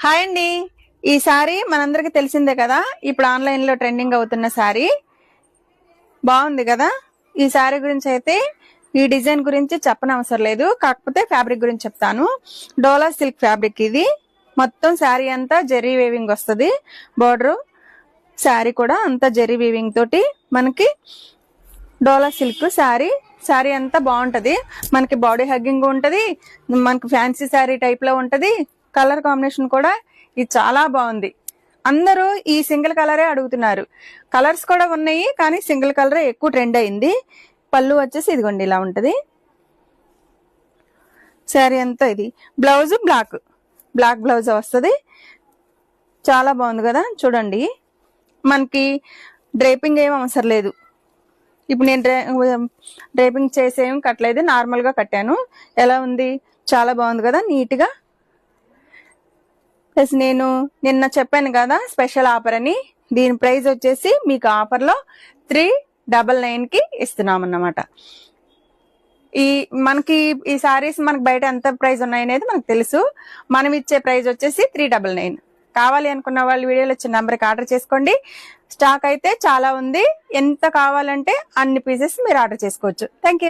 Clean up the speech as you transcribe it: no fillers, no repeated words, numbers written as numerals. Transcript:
Hi అండి. ఈ sorry మనందరికి తెలిసిందే కదా. ఇప్పుడు ఆన్లైన్ లో ట్రెండింగ్ అవుతున్న సారీ బాగుంది కదా. ఈ సారీ గురించి అయితే ఈ డిజైన్ గురించి చెప్పనవసరం లేదు, కాకపోతే ఫ్యాబ్రిక్ గురించి చెప్తాను. డోలా సిల్క్ ఫ్యాబ్రిక్ ఇది. మొత్తం శారీ అంతా జెర్రీ వేవింగ్ వస్తుంది. బోర్డర్ శారీ కూడా అంతా జెర్రీ వీవింగ్ తోటి మనకి డోలా సిల్క్ శారీ. శారీ అంతా బాగుంటది. మనకి బాడీ హగ్గింగ్ ఉంటది, మనకి ఫ్యాన్సీ శారీ టైప్ లో ఉంటది. కలర్ కాంబినేషన్ కూడా ఇది చాలా బాగుంది. అందరూ ఈ సింగిల్ కలరే అడుగుతున్నారు. కలర్స్ కూడా ఉన్నాయి, కానీ సింగిల్ కలరే ఎక్కువ ట్రెండ్ అయింది. పళ్ళు వచ్చేసి ఇదిగోండి ఇలా ఉంటది. శారీ అంతా ఇది. బ్లౌజ్ బ్లాక్ బ్లౌజ్ వస్తుంది. చాలా బాగుంది కదా. చూడండి, మనకి డ్రేపింగ్ ఏం అవసరం లేదు. ఇప్పుడు నేను డ్రేపింగ్ చేసేం కట్టలేదు, నార్మల్ గా కట్టాను. ఎలా ఉంది? చాలా బాగుంది కదా, నీట్ గా. ప్లస్ నేను నిన్న చెప్పాను కదా స్పెషల్ ఆఫర్ అని. దీని ప్రైస్ వచ్చేసి మీకు ఆఫర్ లో 399 కి ఇస్తున్నాం అన్నమాట. మనకి ఈ సారీస్ మనకి బయట ఎంత ప్రైస్ ఉన్నాయనేది మనకు తెలుసు. మనం ఇచ్చే ప్రైస్ వచ్చేసి 399. కావాలి అనుకున్న వాళ్ళు వీడియోలో వచ్చిన నెంబర్కి ఆర్డర్ చేసుకోండి. స్టాక్ అయితే చాలా ఉంది. ఎంత కావాలంటే అన్ని పీసెస్ మీరు ఆర్డర్ చేసుకోవచ్చు. Thank you.